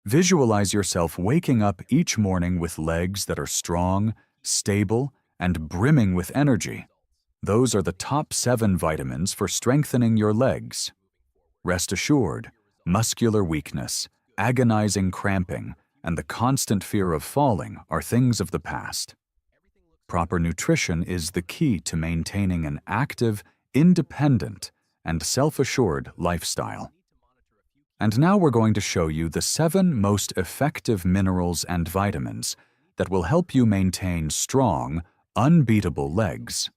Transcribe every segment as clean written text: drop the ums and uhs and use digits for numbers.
Visualize yourself waking up each morning with legs that are strong, stable, and brimming with energy. Those are the top 7 vitamins for strengthening your legs. Rest assured, muscular weakness, agonizing cramping, and the constant fear of falling are things of the past. Proper nutrition is the key to maintaining an active, independent, and self-assured lifestyle. And now we're going to show you the 7 most effective minerals and vitamins that will help you maintain strong, unbeatable legs.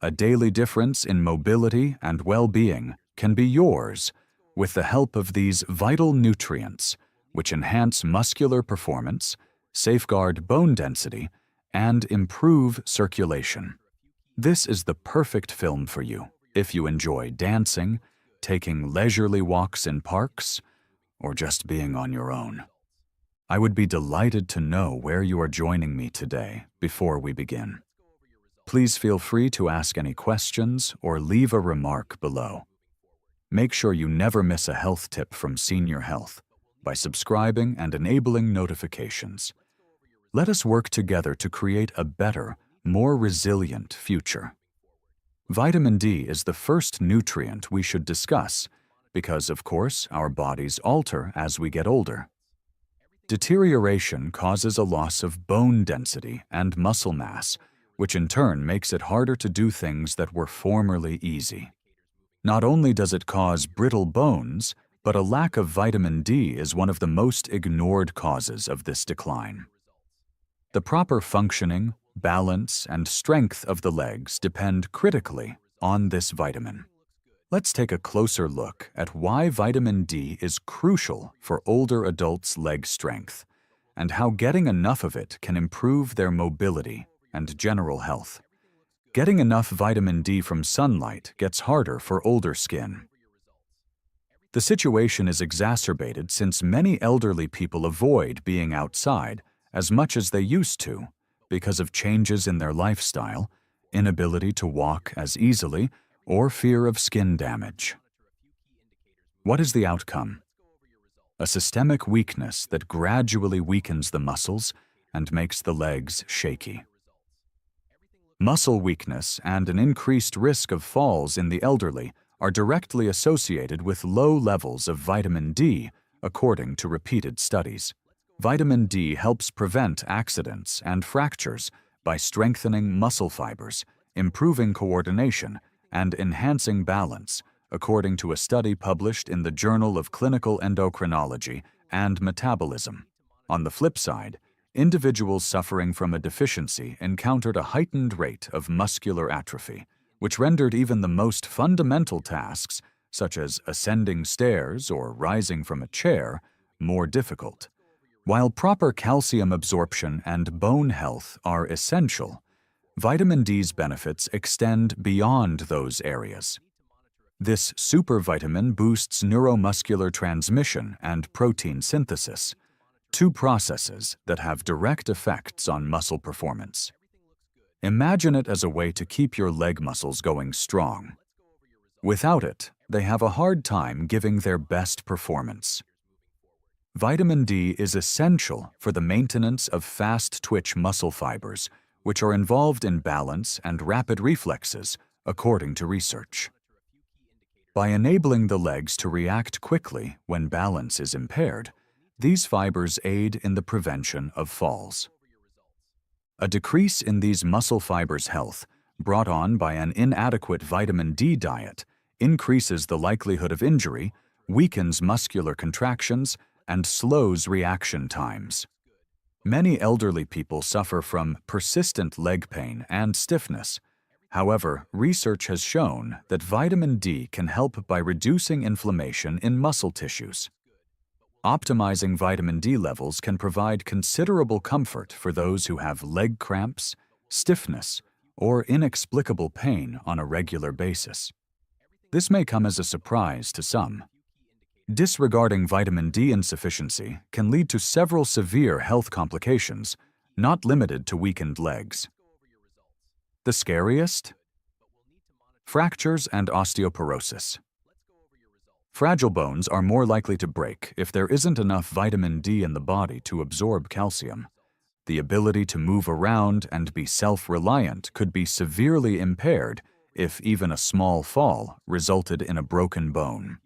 A daily difference in mobility and well-being can be yours with the help of these vital nutrients, which enhance muscular performance, safeguard bone density, and improve circulation. This is the perfect film for you if you enjoy dancing, taking leisurely walks in parks, or just being on your own. I would be delighted to know where you are joining me today before we begin. Please feel free to ask any questions or leave a remark below. Make sure you never miss a health tip from Senior Health by subscribing and enabling notifications. Let us work together to create a better, more resilient future. Vitamin D is the first nutrient we should discuss because, of course, our bodies alter as we get older. Deterioration causes a loss of bone density and muscle mass, which in turn makes it harder to do things that were formerly easy. Not only does it cause brittle bones, but a lack of vitamin D is one of the most ignored causes of this decline. The proper functioning, balance, and strength of the legs depend critically on this vitamin. Let's take a closer look at why vitamin D is crucial for older adults' leg strength, and how getting enough of it can improve their mobility and general health. Getting enough vitamin D from sunlight gets harder for older skin. The situation is exacerbated since many elderly people avoid being outside as much as they used to because of changes in their lifestyle, inability to walk as easily, or fear of skin damage. What is the outcome? A systemic weakness that gradually weakens the muscles and makes the legs shaky. Muscle weakness and an increased risk of falls in the elderly are directly associated with low levels of vitamin D, according to repeated studies. Vitamin D helps prevent accidents and fractures by strengthening muscle fibers, improving coordination, and enhancing balance, according to a study published in the Journal of Clinical Endocrinology and Metabolism. On the flip side, individuals suffering from a deficiency encountered a heightened rate of muscular atrophy, which rendered even the most fundamental tasks, such as ascending stairs or rising from a chair, more difficult. While proper calcium absorption and bone health are essential, vitamin D's benefits extend beyond those areas. This supervitamin boosts neuromuscular transmission and protein synthesis, 2 processes that have direct effects on muscle performance. Imagine it as a way to keep your leg muscles going strong. Without it, they have a hard time giving their best performance. Vitamin D is essential for the maintenance of fast-twitch muscle fibers, which are involved in balance and rapid reflexes, according to research. By enabling the legs to react quickly when balance is impaired, these fibers aid in the prevention of falls. A decrease in these muscle fibers' health, brought on by an inadequate vitamin D diet, increases the likelihood of injury, weakens muscular contractions, and slows reaction times. Many elderly people suffer from persistent leg pain and stiffness. However, research has shown that vitamin D can help by reducing inflammation in muscle tissues. Optimizing vitamin D levels can provide considerable comfort for those who have leg cramps, stiffness, or inexplicable pain on a regular basis. This may come as a surprise to some. Disregarding vitamin D insufficiency can lead to several severe health complications, not limited to weakened legs. The scariest? Fractures and osteoporosis. Fragile bones are more likely to break if there isn't enough vitamin D in the body to absorb calcium. The ability to move around and be self-reliant could be severely impaired if even a small fall resulted in a broken bone.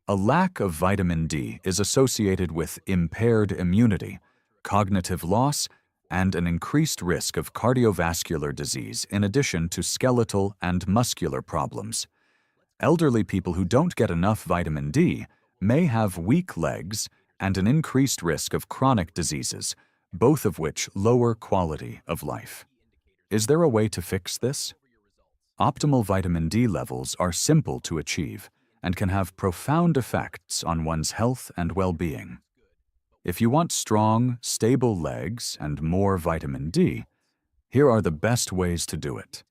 A lack of vitamin D is associated with impaired immunity, cognitive loss, and an increased risk of cardiovascular disease in addition to skeletal and muscular problems. Elderly people who don't get enough vitamin D may have weak legs and an increased risk of chronic diseases, both of which lower quality of life. Is there a way to fix this? Optimal vitamin D levels are simple to achieve and can have profound effects on one's health and well-being. If you want strong, stable legs and more vitamin D, here are the best ways to do it.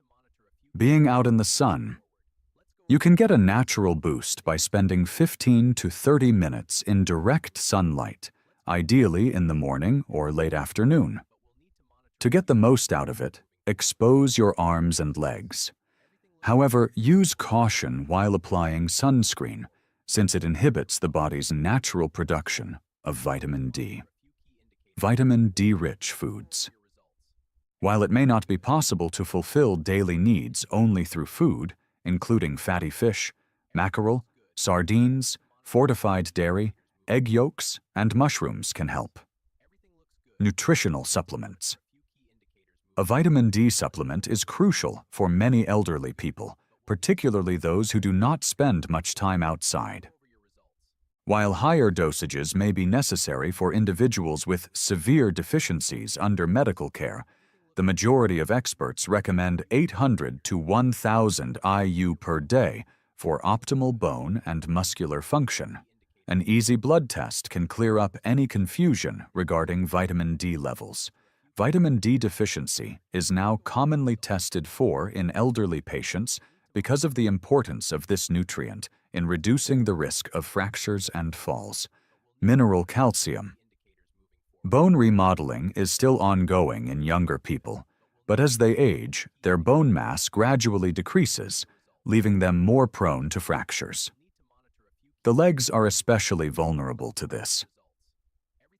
Being out in the sun. You can get a natural boost by spending 15 to 30 minutes in direct sunlight, ideally in the morning or late afternoon. To get the most out of it, expose your arms and legs. However, use caution while applying sunscreen, since it inhibits the body's natural production of vitamin D. Vitamin D-rich foods. While it may not be possible to fulfill daily needs only through food, including fatty fish, mackerel, sardines, fortified dairy, egg yolks, and mushrooms can help. Nutritional supplements. A vitamin D supplement is crucial for many elderly people, particularly those who do not spend much time outside. While higher dosages may be necessary for individuals with severe deficiencies under medical care, the majority of experts recommend 800 to 1,000 IU per day for optimal bone and muscular function. An easy blood test can clear up any confusion regarding vitamin D levels. Vitamin D deficiency is now commonly tested for in elderly patients because of the importance of this nutrient in reducing the risk of fractures and falls. Mineral calcium. Bone remodeling is still ongoing in younger people, but as they age, their bone mass gradually decreases, leaving them more prone to fractures. The legs are especially vulnerable to this.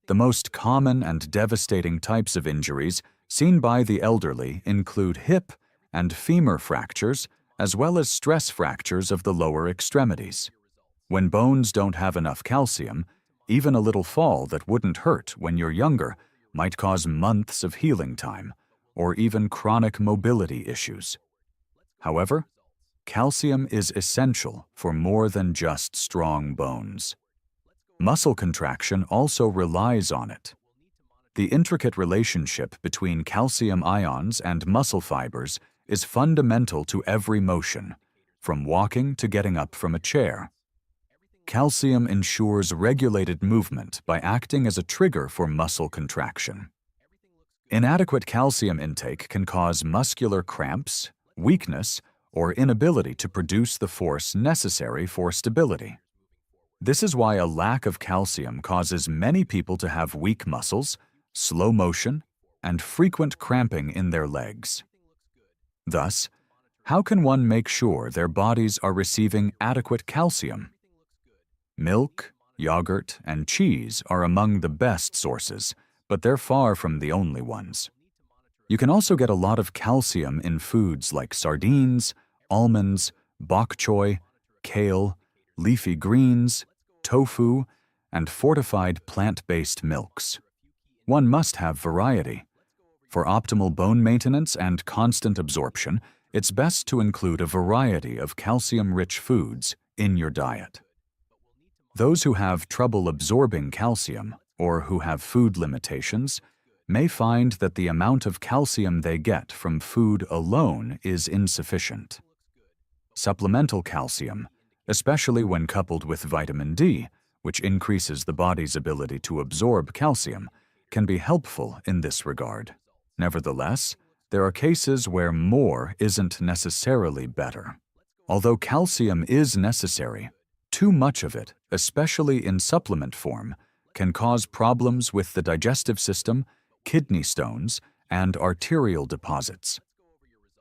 The most common and devastating types of injuries seen by the elderly include hip and femur fractures, as well as stress fractures of the lower extremities. When bones don't have enough calcium, even a little fall that wouldn't hurt when you're younger might cause months of healing time, or even chronic mobility issues. However, calcium is essential for more than just strong bones. Muscle contraction also relies on it. The intricate relationship between calcium ions and muscle fibers is fundamental to every motion, from walking to getting up from a chair. Calcium ensures regulated movement by acting as a trigger for muscle contraction. Inadequate calcium intake can cause muscular cramps, weakness, or inability to produce the force necessary for stability. This is why a lack of calcium causes many people to have weak muscles, slow motion, and frequent cramping in their legs. Thus, how can one make sure their bodies are receiving adequate calcium? Milk, yogurt, and cheese are among the best sources, but they're far from the only ones. You can also get a lot of calcium in foods like sardines, almonds, bok choy, kale, leafy greens, tofu, and fortified plant-based milks. One must have variety. For optimal bone maintenance and constant absorption, it's best to include a variety of calcium-rich foods in your diet. Those who have trouble absorbing calcium or who have food limitations may find that the amount of calcium they get from food alone is insufficient. Supplemental calcium, especially when coupled with vitamin D, which increases the body's ability to absorb calcium, can be helpful in this regard. Nevertheless, there are cases where more isn't necessarily better. Although calcium is necessary, too much of it, especially in supplement form, can cause problems with the digestive system, kidney stones, and arterial deposits.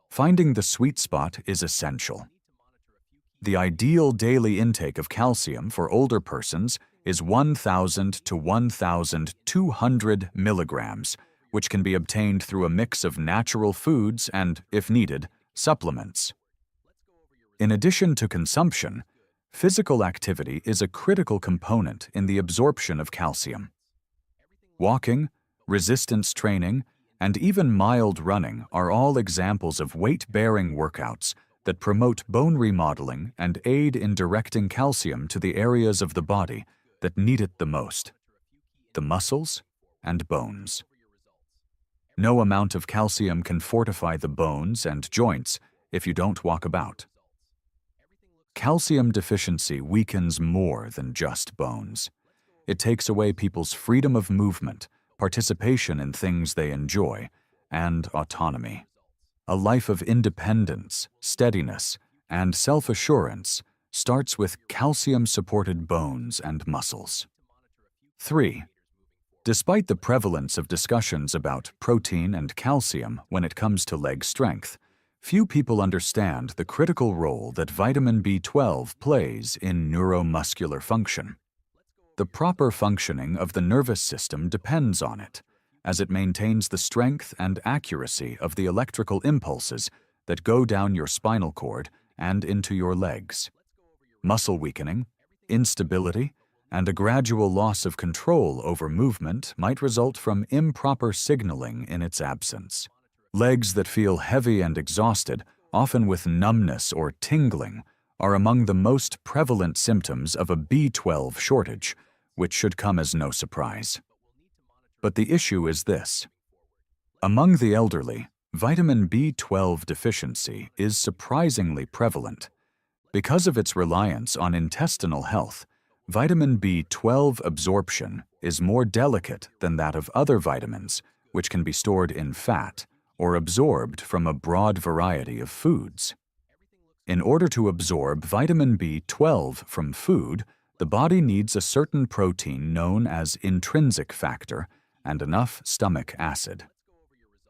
Finding the sweet spot is essential. The ideal daily intake of calcium for older persons is 1,000 to 1,200 milligrams, which can be obtained through a mix of natural foods and, if needed, supplements. In addition to consumption, physical activity is a critical component in the absorption of calcium. Walking, resistance training, and even mild running are all examples of weight-bearing workouts that promote bone remodeling and aid in directing calcium to the areas of the body that need it the most: the muscles and bones. No amount of calcium can fortify the bones and joints if you don't walk about. Calcium deficiency weakens more than just bones. It takes away people's freedom of movement, participation in things they enjoy, and autonomy. A life of independence, steadiness, and self-assurance starts with calcium-supported bones and muscles. 3. Despite the prevalence of discussions about protein and calcium when it comes to leg strength, few people understand the critical role that vitamin B12 plays in neuromuscular function. The proper functioning of the nervous system depends on it, as it maintains the strength and accuracy of the electrical impulses that go down your spinal cord and into your legs. Muscle weakening, instability, and a gradual loss of control over movement might result from improper signaling in its absence. Legs that feel heavy and exhausted, often with numbness or tingling, are among the most prevalent symptoms of a B12 shortage, which should come as no surprise. But the issue is this: among the elderly, vitamin B12 deficiency is surprisingly prevalent. Because of its reliance on intestinal health, vitamin B12 absorption is more delicate than that of other vitamins, which can be stored in fat or absorbed from a broad variety of foods. In order to absorb vitamin B12 from food, the body needs a certain protein known as intrinsic factor and enough stomach acid.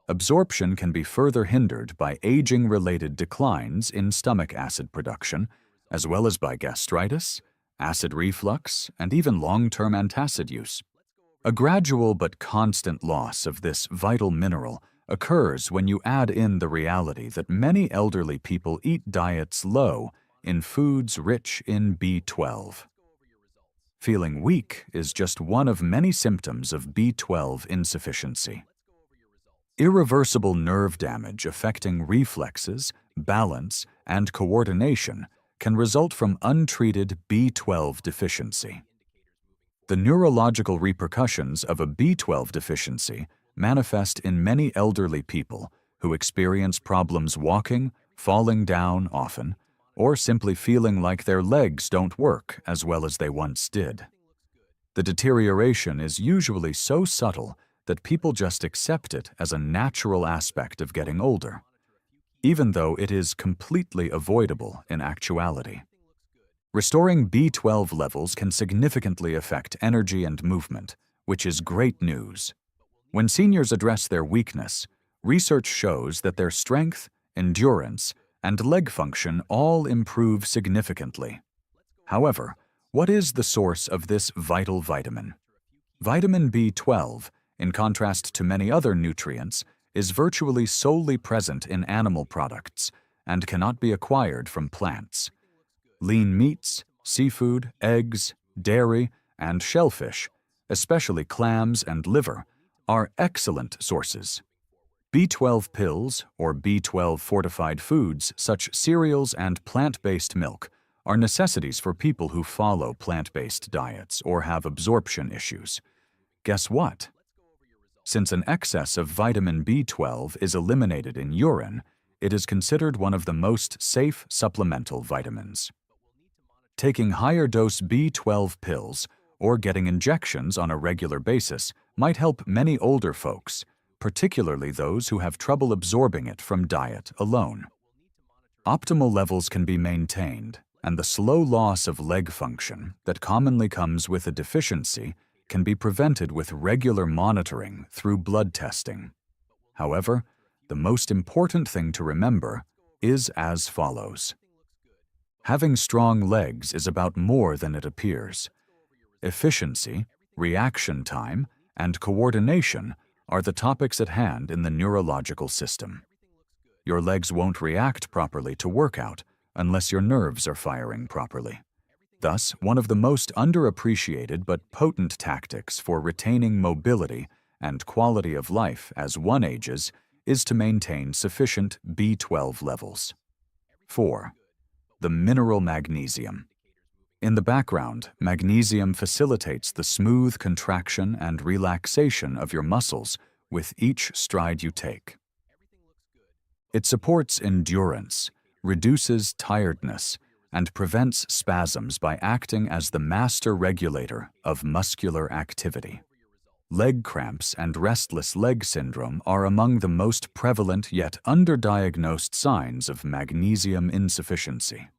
Absorption can be further hindered by aging-related declines in stomach acid production, as well as by gastritis, acid reflux, and even long-term antacid use. A gradual but constant loss of this vital mineral occurs when you add in the reality that many elderly people eat diets low in foods rich in B12. Feeling weak is just one of many symptoms of B12 insufficiency. Irreversible nerve damage affecting reflexes, balance, and coordination can result from untreated B12 deficiency. The neurological repercussions of a B12 deficiency manifest in many elderly people who experience problems walking, falling down often, or simply feeling like their legs don't work as well as they once did. The deterioration is usually so subtle that people just accept it as a natural aspect of getting older, even though it is completely avoidable in actuality. Restoring B12 levels can significantly affect energy and movement, which is great news. When seniors address their weakness, research shows that their strength, endurance, and leg function all improve significantly. However, what is the source of this vital vitamin? Vitamin B12, in contrast to many other nutrients, is virtually solely present in animal products and cannot be acquired from plants. Lean meats, seafood, eggs, dairy, and shellfish, especially clams and liver, are excellent sources. B12 pills, or B12 fortified foods such cereals and plant-based milk, are necessities for people who follow plant-based diets or have absorption issues. Guess what? Since an excess of vitamin B12 is eliminated in urine, it is considered one of the most safe supplemental vitamins. Taking higher dose B12 pills or getting injections on a regular basis might help many older folks, particularly those who have trouble absorbing it from diet alone. Optimal levels can be maintained, and the slow loss of leg function that commonly comes with a deficiency can be prevented with regular monitoring through blood testing. However, the most important thing to remember is as follows. Having strong legs is about more than it appears. Efficiency, reaction time, and coordination are the topics at hand in the neurological system. Your legs won't react properly to workout unless your nerves are firing properly. Thus, one of the most underappreciated but potent tactics for retaining mobility and quality of life as one ages is to maintain sufficient B12 levels. 4. The mineral magnesium. In the background, magnesium facilitates the smooth contraction and relaxation of your muscles with each stride you take. It supports endurance, reduces tiredness, and prevents spasms by acting as the master regulator of muscular activity. Leg cramps and restless leg syndrome are among the most prevalent yet underdiagnosed signs of magnesium insufficiency.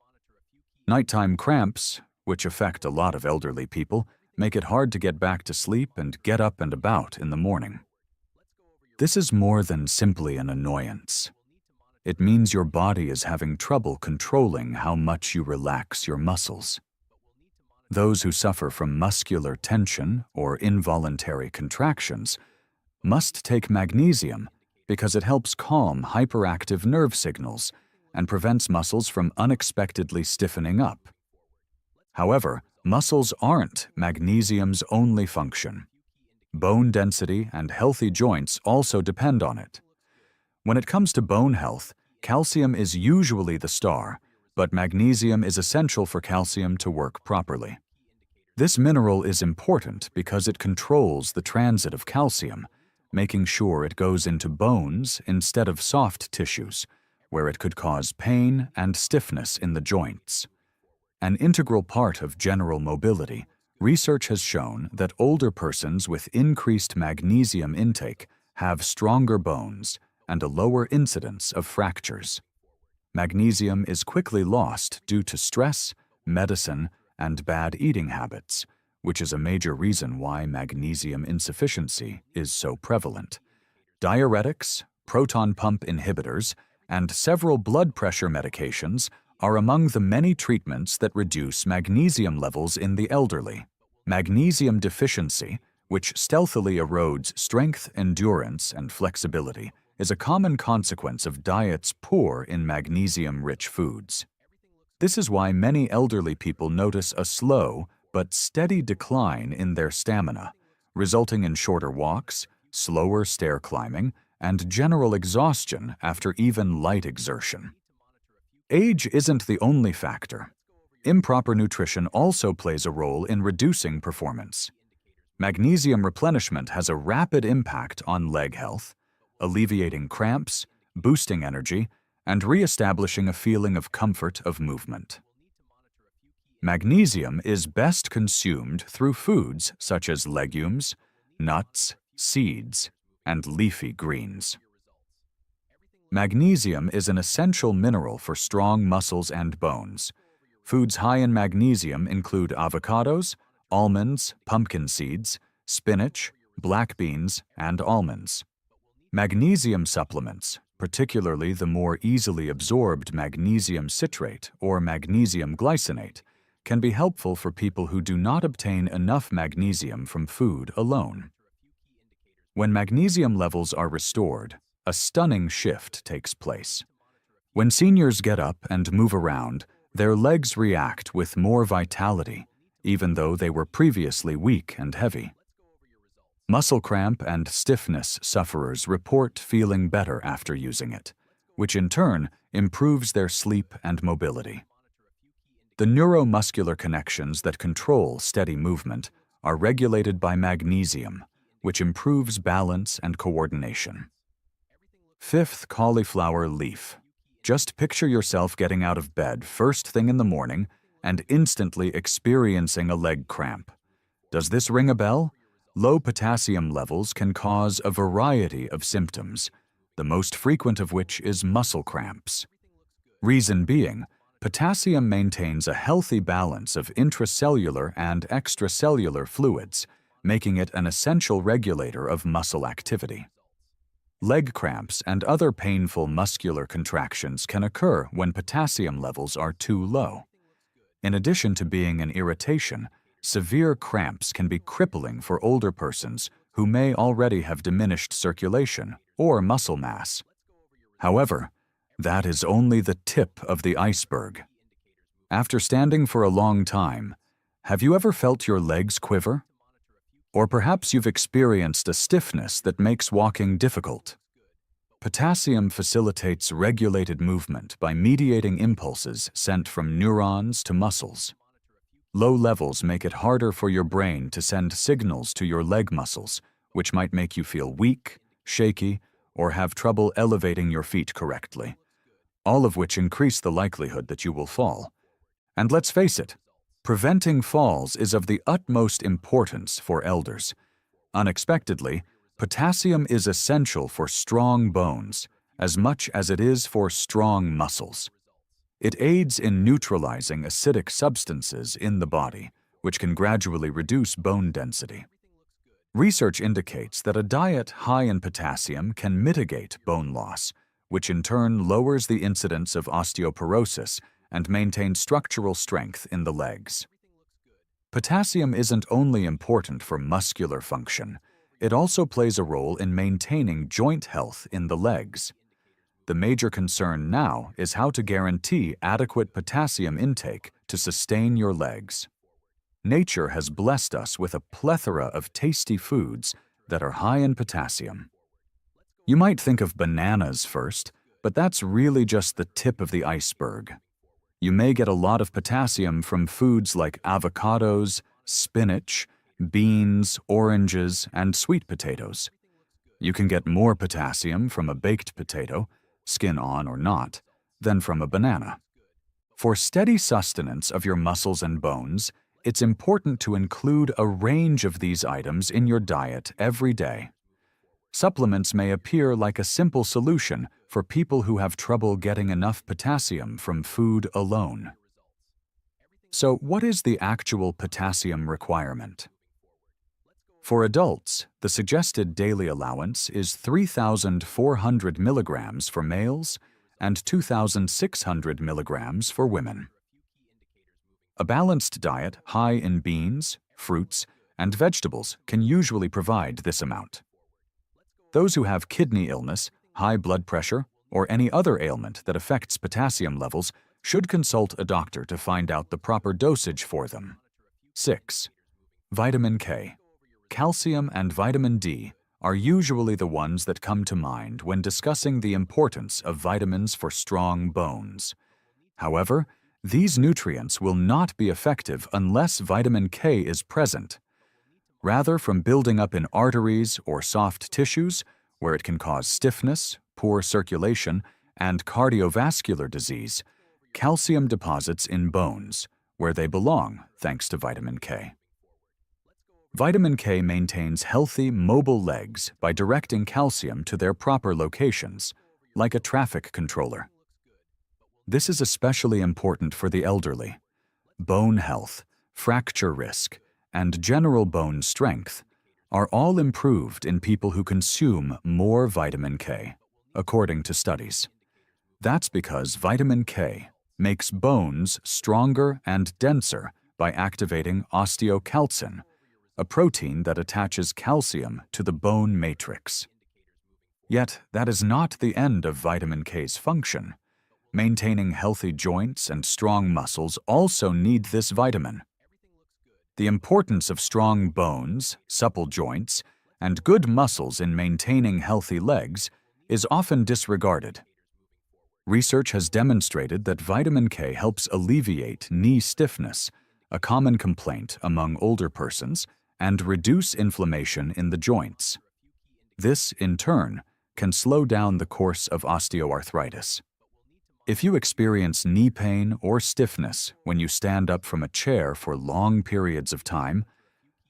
Nighttime cramps, which affect a lot of elderly people, make it hard to get back to sleep and get up and about in the morning. This is more than simply an annoyance. It means your body is having trouble controlling how much you relax your muscles. Those who suffer from muscular tension or involuntary contractions must take magnesium because it helps calm hyperactive nerve signals and prevents muscles from unexpectedly stiffening up. However, muscles aren't magnesium's only function. Bone density and healthy joints also depend on it. When it comes to bone health, calcium is usually the star, but magnesium is essential for calcium to work properly. This mineral is important because it controls the transit of calcium, making sure it goes into bones instead of soft tissues, where it could cause pain and stiffness in the joints. An integral part of general mobility, research has shown that older persons with increased magnesium intake have stronger bones and a lower incidence of fractures. Magnesium is quickly lost due to stress, medicine, and bad eating habits, which is a major reason why magnesium insufficiency is so prevalent. Diuretics, proton pump inhibitors, and several blood pressure medications are among the many treatments that reduce magnesium levels in the elderly. Magnesium deficiency, which stealthily erodes strength, endurance, and flexibility, is a common consequence of diets poor in magnesium-rich foods. This is why many elderly people notice a slow but steady decline in their stamina, resulting in shorter walks, slower stair climbing, and general exhaustion after even light exertion. Age isn't the only factor. Improper nutrition also plays a role in reducing performance. Magnesium replenishment has a rapid impact on leg health, alleviating cramps, boosting energy, and re-establishing a feeling of comfort of movement. Magnesium is best consumed through foods such as legumes, nuts, seeds, and leafy greens. Magnesium is an essential mineral for strong muscles and bones. Foods high in magnesium include avocados, almonds, pumpkin seeds, spinach, black beans, and almonds. Magnesium supplements, particularly the more easily absorbed magnesium citrate or magnesium glycinate, can be helpful for people who do not obtain enough magnesium from food alone. When magnesium levels are restored, a stunning shift takes place. When seniors get up and move around, their legs react with more vitality, even though they were previously weak and heavy. Muscle cramp and stiffness sufferers report feeling better after using it, which in turn improves their sleep and mobility. The neuromuscular connections that control steady movement are regulated by magnesium, which improves balance and coordination. 5th, cauliflower leaf. Just picture yourself getting out of bed first thing in the morning and instantly experiencing a leg cramp. Does this ring a bell? Low potassium levels can cause a variety of symptoms, the most frequent of which is muscle cramps. Reason being, potassium maintains a healthy balance of intracellular and extracellular fluids, making it an essential regulator of muscle activity. Leg cramps and other painful muscular contractions can occur when potassium levels are too low. In addition to being an irritation, severe cramps can be crippling for older persons who may already have diminished circulation or muscle mass. However, that is only the tip of the iceberg. After standing for a long time, have you ever felt your legs quiver? Or perhaps you've experienced a stiffness that makes walking difficult. Potassium facilitates regulated movement by mediating impulses sent from neurons to muscles. Low levels make it harder for your brain to send signals to your leg muscles, which might make you feel weak, shaky, or have trouble elevating your feet correctly, all of which increase the likelihood that you will fall. And let's face it, preventing falls is of the utmost importance for elders. Unexpectedly, potassium is essential for strong bones as much as it is for strong muscles. It aids in neutralizing acidic substances in the body, which can gradually reduce bone density. Research indicates that a diet high in potassium can mitigate bone loss, which in turn lowers the incidence of osteoporosis and maintains structural strength in the legs. Potassium isn't only important for muscular function, it also plays a role in maintaining joint health in the legs. The major concern now is how to guarantee adequate potassium intake to sustain your legs. Nature has blessed us with a plethora of tasty foods that are high in potassium. You might think of bananas first, but that's really just the tip of the iceberg. You may get a lot of potassium from foods like avocados, spinach, beans, oranges, and sweet potatoes. You can get more potassium from a baked potato, skin on or not, than from a banana. For steady sustenance of your muscles and bones, it's important to include a range of these items in your diet every day. Supplements may appear like a simple solution for people who have trouble getting enough potassium from food alone. So, what is the actual potassium requirement? For adults, the suggested daily allowance is 3,400 milligrams for males and 2,600 milligrams for women. A balanced diet high in beans, fruits, and vegetables can usually provide this amount. Those who have kidney illness, high blood pressure, or any other ailment that affects potassium levels should consult a doctor to find out the proper dosage for them. 6. Vitamin K. Calcium and vitamin D are usually the ones that come to mind when discussing the importance of vitamins for strong bones. However, these nutrients will not be effective unless vitamin K is present. Rather, from building up in arteries or soft tissues, where it can cause stiffness, poor circulation, and cardiovascular disease, calcium deposits in bones, where they belong thanks to vitamin K. Vitamin K maintains healthy, mobile legs by directing calcium to their proper locations, like a traffic controller. This is especially important for the elderly. Bone health, fracture risk, and general bone strength are all improved in people who consume more vitamin K, according to studies. That's because vitamin K makes bones stronger and denser by activating osteocalcin, a protein that attaches calcium to the bone matrix. Yet, that is not the end of vitamin K's function. Maintaining healthy joints and strong muscles also need this vitamin. The importance of strong bones, supple joints, and good muscles in maintaining healthy legs is often disregarded. Research has demonstrated that vitamin K helps alleviate knee stiffness, a common complaint among older persons, and reduce inflammation in the joints. This, in turn, can slow down the course of osteoarthritis. If you experience knee pain or stiffness when you stand up from a chair for long periods of time,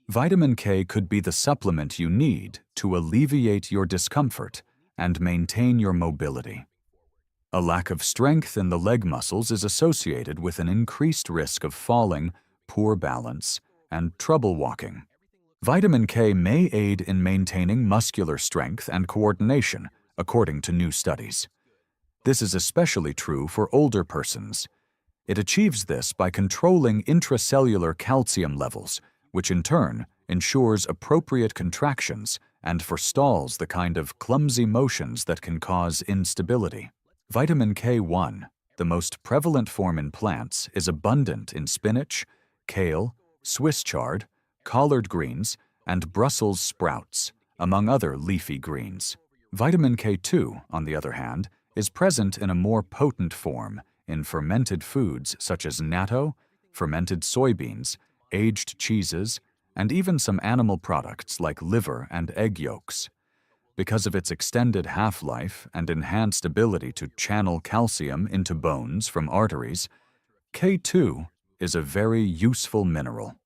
vitamin K could be the supplement you need to alleviate your discomfort and maintain your mobility. A lack of strength in the leg muscles is associated with an increased risk of falling, poor balance, and trouble walking. Vitamin K may aid in maintaining muscular strength and coordination, according to new studies. This is especially true for older persons. It achieves this by controlling intracellular calcium levels, which in turn ensures appropriate contractions and forestalls the kind of clumsy motions that can cause instability. Vitamin K1, the most prevalent form in plants, is abundant in spinach, kale, Swiss chard, collard greens, and Brussels sprouts, among other leafy greens. Vitamin K2, on the other hand, is present in a more potent form in fermented foods such as natto, fermented soybeans, aged cheeses, and even some animal products like liver and egg yolks. Because of its extended half-life and enhanced ability to channel calcium into bones from arteries, K2 is a very useful mineral.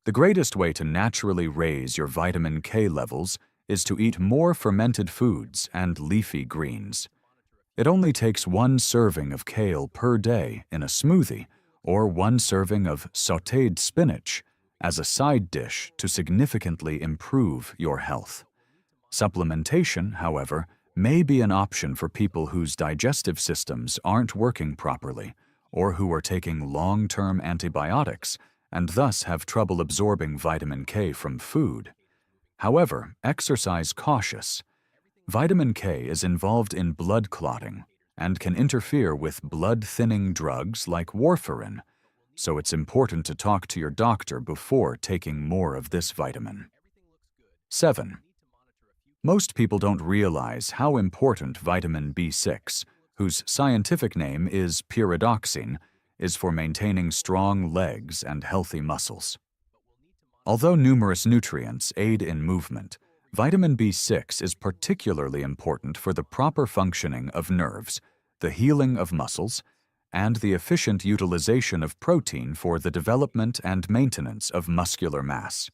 The greatest way to naturally raise your vitamin K levels is to eat more fermented foods and leafy greens. It only takes 1 serving of kale per day in a smoothie or 1 serving of sautéed spinach as a side dish to significantly improve your health. Supplementation, however, may be an option for people whose digestive systems aren't working properly or who are taking long-term antibiotics and thus have trouble absorbing vitamin K from food. However, exercise cautious. Vitamin K is involved in blood clotting and can interfere with blood-thinning drugs like warfarin, so it's important to talk to your doctor before taking more of this vitamin. 7. Most people don't realize how important vitamin B6, whose scientific name is pyridoxine, is for maintaining strong legs and healthy muscles. Although numerous nutrients aid in movement, vitamin B6 is particularly important for the proper functioning of nerves, the healing of muscles, and the efficient utilization of protein for the development and maintenance of muscular mass.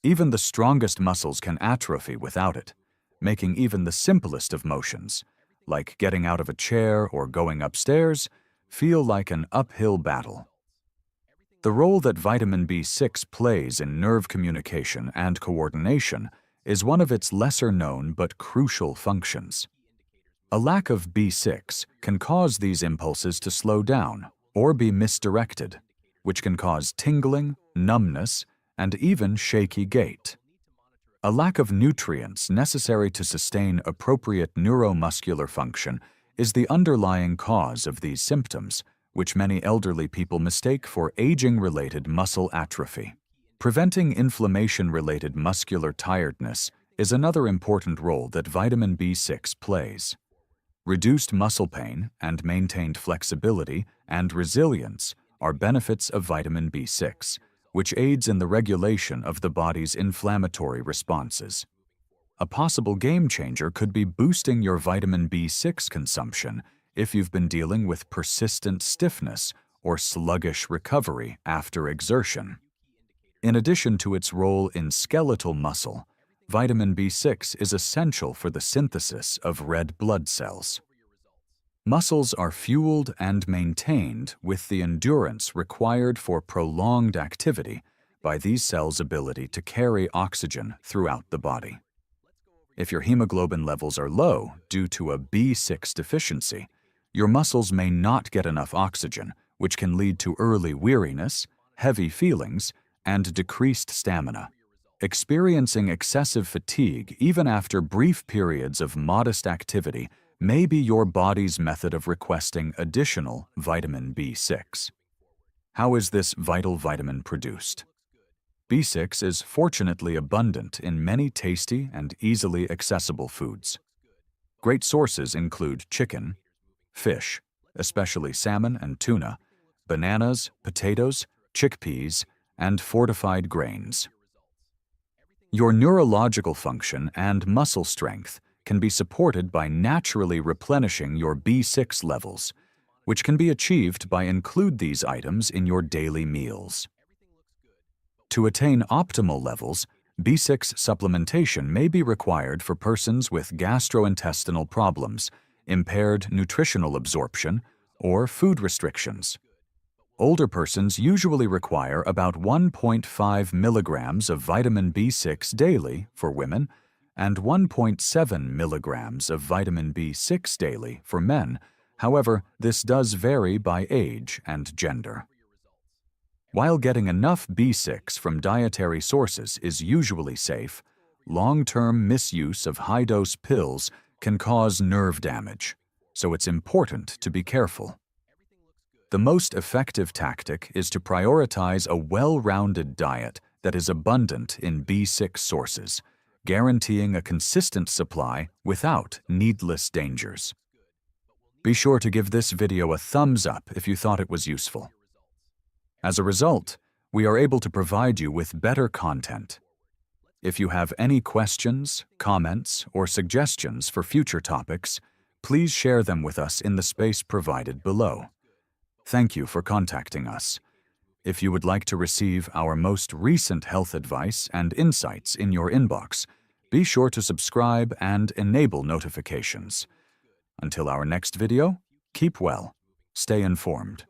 Even the strongest muscles can atrophy without it, making even the simplest of motions, like getting out of a chair or going upstairs, feel like an uphill battle. The role that vitamin B6 plays in nerve communication and coordination is one of its lesser-known but crucial functions. A lack of B6 can cause these impulses to slow down or be misdirected, which can cause tingling, numbness, and even shaky gait. A lack of nutrients necessary to sustain appropriate neuromuscular function is the underlying cause of these symptoms, which many elderly people mistake for aging-related muscle atrophy. Preventing inflammation-related muscular tiredness is another important role that vitamin B6 plays. Reduced muscle pain and maintained flexibility and resilience are benefits of vitamin B6, which aids in the regulation of the body's inflammatory responses. A possible game-changer could be boosting your vitamin B6 consumption if you've been dealing with persistent stiffness or sluggish recovery after exertion. In addition to its role in skeletal muscle, vitamin B6 is essential for the synthesis of red blood cells. Muscles are fueled and maintained with the endurance required for prolonged activity by these cells' ability to carry oxygen throughout the body. If your hemoglobin levels are low due to a B6 deficiency, your muscles may not get enough oxygen, which can lead to early weariness, heavy feelings, and decreased stamina. Experiencing excessive fatigue even after brief periods of modest activity may be your body's method of requesting additional vitamin B6. How is this vital vitamin produced? B6 is fortunately abundant in many tasty and easily accessible foods. Great sources include chicken, fish, especially salmon and tuna, bananas, potatoes, chickpeas, and fortified grains. Your neurological function and muscle strength can be supported by naturally replenishing your B6 levels, which can be achieved by include these items in your daily meals. To attain optimal levels, B6 supplementation may be required for persons with gastrointestinal problems, impaired nutritional absorption, or food restrictions. Older persons usually require about 1.5 milligrams of vitamin B6 daily for women and 1.7 milligrams of vitamin B6 daily for men However, this does vary by age and gender. While getting enough B6 from dietary sources is usually safe, long-term misuse of high-dose pills can cause nerve damage, so it's important to be careful. The most effective tactic is to prioritize a well-rounded diet that is abundant in B6 sources, guaranteeing a consistent supply without needless dangers. Be sure to give this video a thumbs up if you thought it was useful. As a result, we are able to provide you with better content. If you have any questions, comments, or suggestions for future topics, please share them with us in the space provided below. Thank you for contacting us. If you would like to receive our most recent health advice and insights in your inbox, be sure to subscribe and enable notifications. Until our next video, keep well, stay informed.